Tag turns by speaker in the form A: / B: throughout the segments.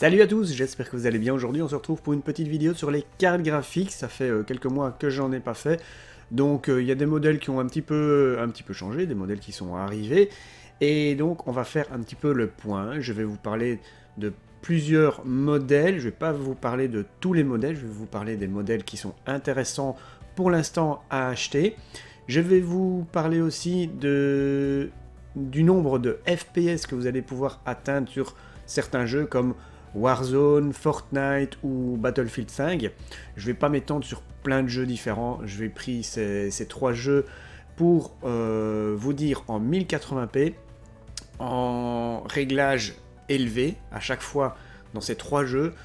A: Salut à tous, j'espère que vous allez bien. Aujourd'hui on se retrouve pour une petite vidéo sur les cartes graphiques. Ça fait quelques mois que j'en ai pas fait. Donc il y a des modèles qui ont un petit peu changé, des modèles qui sont arrivés. Et donc on va faire un petit peu le point. Je vais vous parler de plusieurs modèles. Je vais pas vous parler de tous les modèles, je vais vous parler des modèles qui sont intéressants pour l'instant à acheter. Je vais vous parler aussi du nombre de FPS que vous allez pouvoir atteindre sur certains jeux comme Warzone, Fortnite ou Battlefield 5. Je vais pas m'étendre sur plein de jeux différents, je vais pris ces trois jeux pour vous dire en 1080p, en réglage élevé, à chaque fois dans ces trois jeux,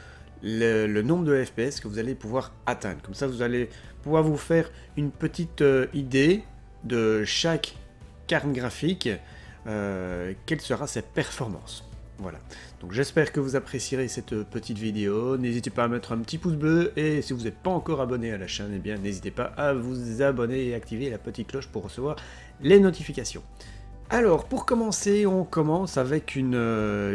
A: le nombre de FPS que vous allez pouvoir atteindre. Comme ça, vous allez pouvoir vous faire une petite idée de chaque carte graphique, quelle sera ses performances. Voilà, donc j'espère que vous apprécierez cette petite vidéo, n'hésitez pas à mettre un petit pouce bleu, et si vous n'êtes pas encore abonné à la chaîne, eh bien n'hésitez pas à vous abonner et activer la petite cloche pour recevoir les notifications. Alors pour commencer, on commence avec une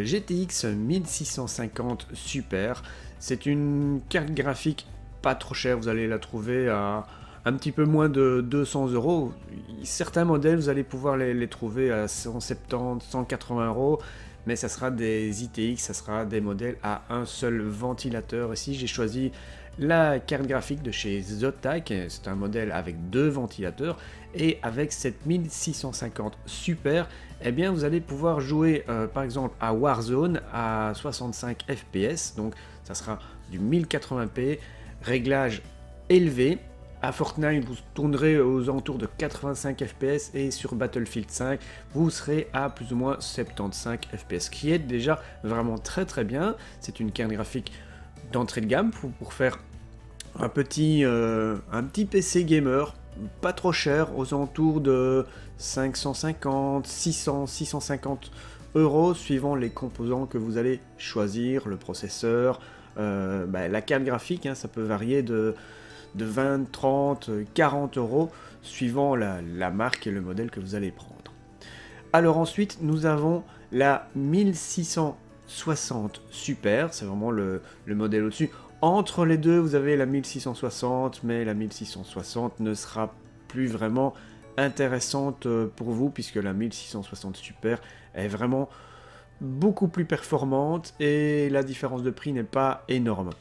A: GTX 1650 Super, c'est une carte graphique pas trop chère, vous allez la trouver à un petit peu moins de 200 €. Certains modèles, vous allez pouvoir les trouver à 170, 180 €. Mais ça sera des ITX, ça sera des modèles à un seul ventilateur. Ici, j'ai choisi la carte graphique de chez Zotac, c'est un modèle avec deux ventilateurs, et avec cette 1650 Super, eh bien vous allez pouvoir jouer par exemple à Warzone à 65 FPS, donc ça sera du 1080p, réglage élevé. À Fortnite, vous tournerez aux alentours de 85 FPS et sur Battlefield 5, vous serez à plus ou moins 75 FPS, qui est déjà vraiment très bien. C'est une carte graphique d'entrée de gamme pour faire un petit PC gamer, pas trop cher, aux alentours de 550, 600, 650 € suivant les composants que vous allez choisir, le processeur, la carte graphique, ça peut varier de 20, 30, 40 € suivant la marque et le modèle que vous allez prendre. Alors ensuite, nous avons la 1660 Super, c'est vraiment le modèle au-dessus. Entre les deux, vous avez la 1660, mais la 1660 ne sera plus vraiment intéressante pour vous, puisque la 1660 Super est vraiment beaucoup plus performante et la différence de prix n'est pas énorme.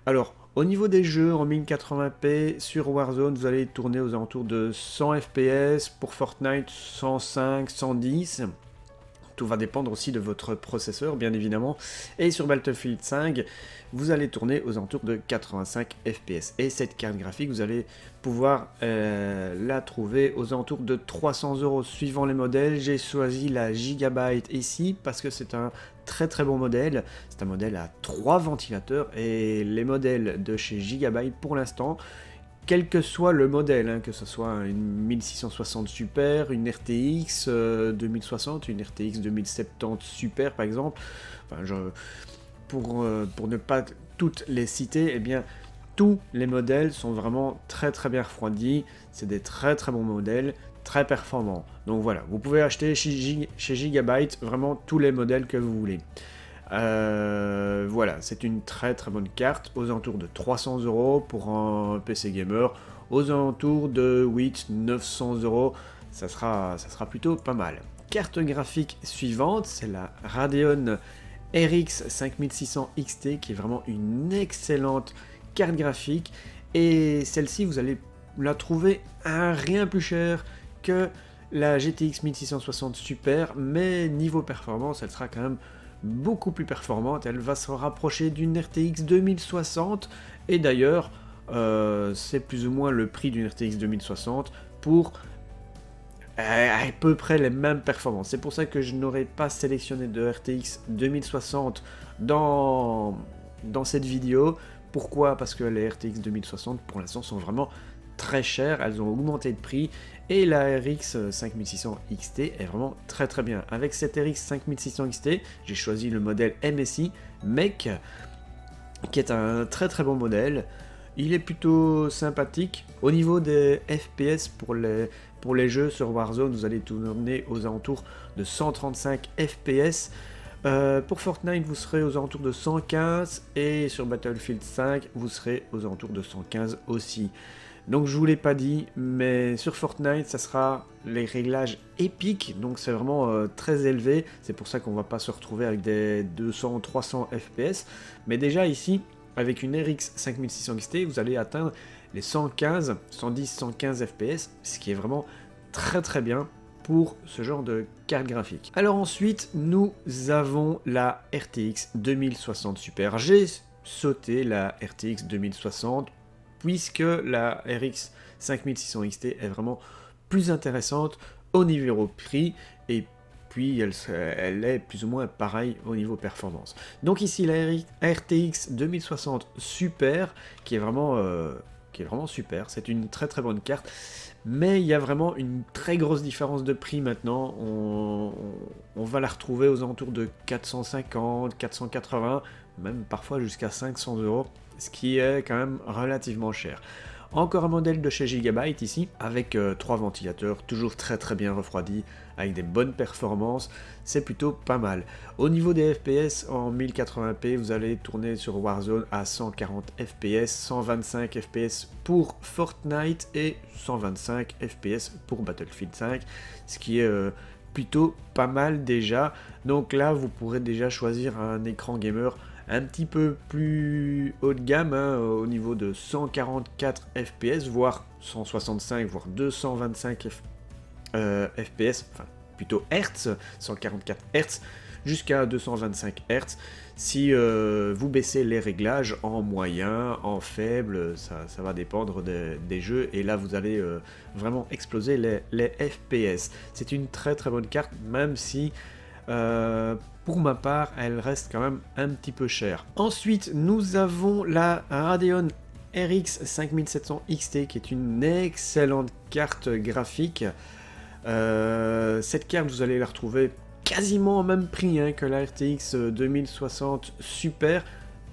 A: Alors, au niveau des jeux en 1080p, sur Warzone, vous allez tourner aux alentours de 100 FPS, pour Fortnite 105, 110. Tout va dépendre aussi de votre processeur, bien évidemment. Et sur Battlefield 5, vous allez tourner aux alentours de 85 FPS. Et cette carte graphique, vous allez pouvoir la trouver aux alentours de 300 € suivant les modèles. J'ai choisi la Gigabyte ici parce que c'est un très bon modèle. C'est un modèle à 3 ventilateurs et les modèles de chez Gigabyte pour l'instant, quel que soit le modèle, que ce soit une 1660 Super, une RTX 2060, une RTX 2070 Super par exemple, pour ne pas toutes les citer, eh bien tous les modèles sont vraiment très bien refroidis, c'est des très bons modèles, très performants. Donc voilà, vous pouvez acheter chez Gigabyte vraiment tous les modèles que vous voulez. Voilà, c'est une très bonne carte, aux alentours de 300 € pour un PC gamer, aux alentours de 800-900 €, ça sera plutôt pas mal. Carte graphique suivante, c'est la Radeon RX 5600 XT, qui est vraiment une excellente carte graphique, et celle-ci vous allez la trouver à rien plus cher que la GTX 1660 Super, mais niveau performance, elle sera quand même beaucoup plus performante, elle va se rapprocher d'une RTX 2060, et d'ailleurs c'est plus ou moins le prix d'une RTX 2060 pour à peu près les mêmes performances. C'est pour ça que je n'aurais pas sélectionné de RTX 2060 dans cette vidéo. Pourquoi? Parce que les RTX 2060 pour l'instant sont vraiment très chères, elles ont augmenté de prix, et la RX 5600 XT est vraiment très bien. Avec cette RX 5600 XT, j'ai choisi le modèle MSI MEC, qui est un très bon modèle. Il est plutôt sympathique. Au niveau des FPS pour les jeux sur Warzone, vous allez tourner aux alentours de 135 FPS. Pour Fortnite, vous serez aux alentours de 115 et sur Battlefield 5, vous serez aux alentours de 115 aussi. Donc je vous l'ai pas dit, mais sur Fortnite, ça sera les réglages épiques, donc c'est vraiment très élevé. C'est pour ça qu'on va pas se retrouver avec des 200-300 FPS. Mais déjà ici, avec une RX 5600 XT, vous allez atteindre les 115, 110, 115 FPS, ce qui est vraiment très très bien pour ce genre de carte graphique. Alors ensuite, nous avons la RTX 2060 Super. J'ai sauté la RTX 2060 puisque la RX 5600 XT est vraiment plus intéressante au niveau prix et puis elle est plus ou moins pareille au niveau performance. Donc ici la RTX 2060 Super qui est vraiment super, c'est une très très bonne carte, mais il y a vraiment une très grosse différence de prix maintenant. On va la retrouver aux alentours de 450, 480, même parfois jusqu'à 500 €, ce qui est quand même relativement cher. Encore un modèle de chez Gigabyte ici, avec 3 ventilateurs, toujours très très bien refroidis, avec des bonnes performances, c'est plutôt pas mal. Au niveau des FPS, en 1080p, vous allez tourner sur Warzone à 140 FPS, 125 FPS pour Fortnite et 125 FPS pour Battlefield 5, ce qui est plutôt pas mal déjà. Donc là, vous pourrez déjà choisir un écran gamer un petit peu plus haut de gamme, hein, au niveau de 144 FPS, voire 165, voire 225 FPS, enfin plutôt Hertz, 144 Hertz, jusqu'à 225 Hertz. Si vous baissez les réglages en moyen, en faible, ça va dépendre des jeux, et là vous allez vraiment exploser les FPS. C'est une très très bonne carte, même si pour ma part, elle reste quand même un petit peu chère. Ensuite, nous avons la Radeon RX 5700 XT, qui est une excellente carte graphique. Cette carte, vous allez la retrouver quasiment au même prix, hein, que la RTX 2060 Super,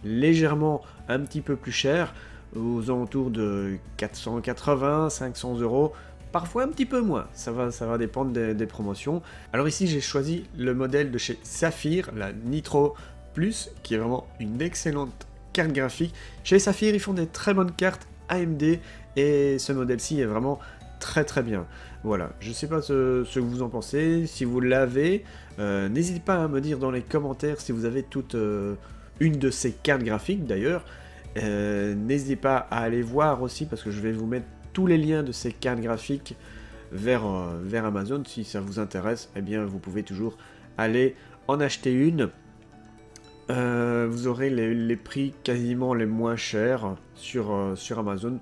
A: légèrement un petit peu plus cher, aux alentours de 480, 500 €. Parfois un petit peu moins, ça va dépendre des promotions. Alors ici j'ai choisi le modèle de chez Saphir, la Nitro Plus, qui est vraiment une excellente carte graphique. Chez Saphir ils font des très bonnes cartes AMD et ce modèle-ci est vraiment très très bien. Voilà, je sais pas ce que vous en pensez, si vous l'avez, n'hésitez pas à me dire dans les commentaires si vous avez toute une de ces cartes graphiques d'ailleurs. N'hésitez pas à aller voir aussi parce que je vais vous mettre tous les liens de ces cartes graphiques vers Amazon. Si ça vous intéresse, eh bien vous pouvez toujours aller en acheter une. Vous aurez les prix quasiment les moins chers sur Amazon.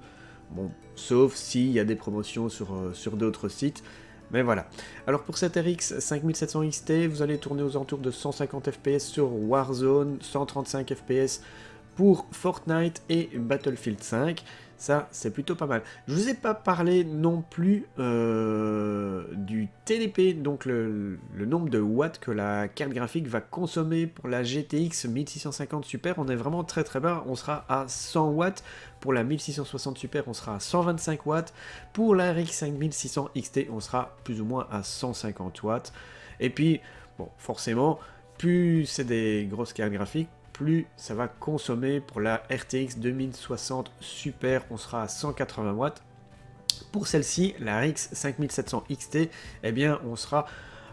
A: Bon, sauf s'il y a des promotions sur d'autres sites. Mais voilà. Alors pour cette RX 5700 XT, vous allez tourner aux alentours de 150 FPS sur Warzone, 135 FPS pour Fortnite et Battlefield 5. Ça, c'est plutôt pas mal. Je vous ai pas parlé non plus du TDP, donc le nombre de watts que la carte graphique va consommer pour la GTX 1650 Super. On est vraiment très très bas, on sera à 100 watts. Pour la 1660 Super, on sera à 125 watts. Pour la RX 5600 XT, on sera plus ou moins à 150 watts. Et puis, bon, forcément, plus c'est des grosses cartes graphiques, plus ça va consommer. Pour la RTX 2060 Super, on sera à 180 watts. Pour celle-ci, la RX 5700 XT, eh bien, on sera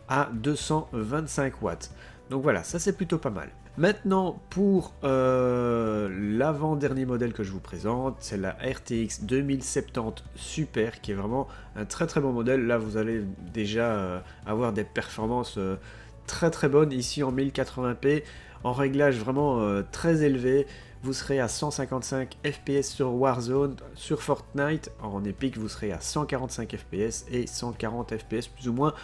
A: à 225 watts. Donc voilà, ça c'est plutôt pas mal. Maintenant, pour l'avant-dernier modèle que je vous présente, c'est la RTX 2070 Super, qui est vraiment un très très bon modèle. Là, vous allez déjà avoir des performances très très bonnes ici en 1080p. En réglage vraiment très élevé, vous serez à 155 FPS sur Warzone, sur Fortnite, en Epic vous serez à 145 FPS et 140 FPS plus ou moins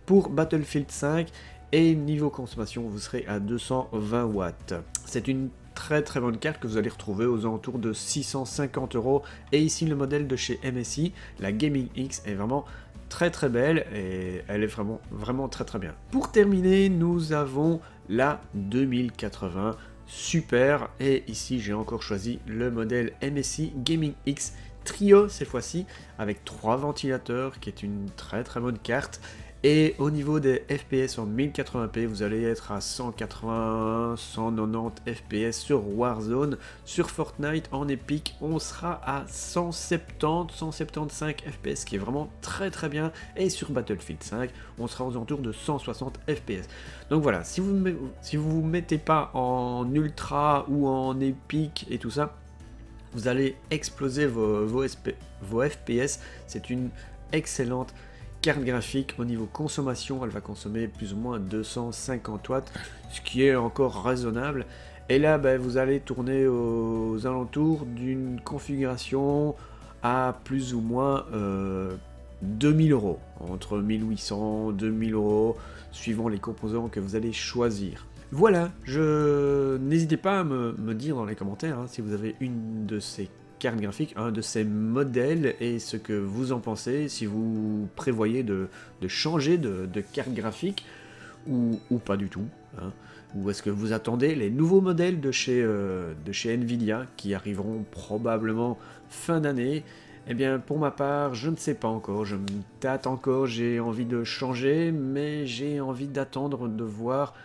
A: pour Battlefield 5, et niveau consommation vous serez à 220 watts. C'est une très très bonne carte que vous allez retrouver aux alentours de 650 €, et ici le modèle de chez MSI, la Gaming X, est vraiment très très belle et elle est vraiment très très bien. Pour terminer, nous avons la 2080 Super, et ici j'ai encore choisi le modèle MSI Gaming X Trio cette fois-ci, avec 3 ventilateurs, qui est une très très bonne carte, Et au niveau des FPS en 1080p, vous allez être à 180, 190 FPS sur Warzone. Sur Fortnite, en Epic, on sera à 170, 175 FPS, ce qui est vraiment très très bien. Et sur Battlefield 5, on sera aux alentours de 160 FPS. Donc voilà, si vous vous mettez pas en ultra ou en Epic et tout ça, vous allez exploser vos FPS. C'est une excellente carte graphique. Au niveau consommation, elle va consommer plus ou moins 250 watts, ce qui est encore raisonnable. Et là, vous allez tourner aux alentours d'une configuration à plus ou moins 2000 euros, entre 1800 et 2000 euros, suivant les composants que vous allez choisir. Voilà, n'hésitez pas à me dire dans les commentaires si vous avez une de ces cartes graphiques, un de ces modèles, et ce que vous en pensez, si vous prévoyez de changer de carte graphique, ou pas du tout, ou est-ce que vous attendez les nouveaux modèles de chez Nvidia, qui arriveront probablement fin d'année. Eh bien, pour ma part, je ne sais pas encore, je me tâte encore, j'ai envie de changer, mais j'ai envie d'attendre de voir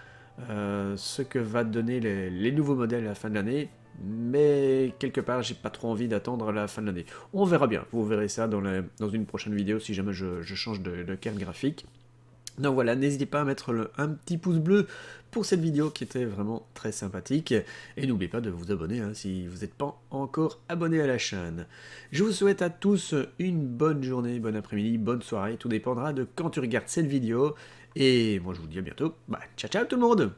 A: ce que va donner les nouveaux modèles à la fin de l'année, mais quelque part j'ai pas trop envie d'attendre la fin de l'année. On verra bien, vous verrez ça dans une prochaine vidéo si jamais je change de carte graphique. Donc voilà, n'hésitez pas à mettre un petit pouce bleu pour cette vidéo qui était vraiment très sympathique. Et n'oubliez pas de vous abonner si vous n'êtes pas encore abonné à la chaîne. Je vous souhaite à tous une bonne journée, bon après-midi, bonne soirée. Tout dépendra de quand tu regardes cette vidéo. Et moi je vous dis à bientôt. Ciao ciao tout le monde!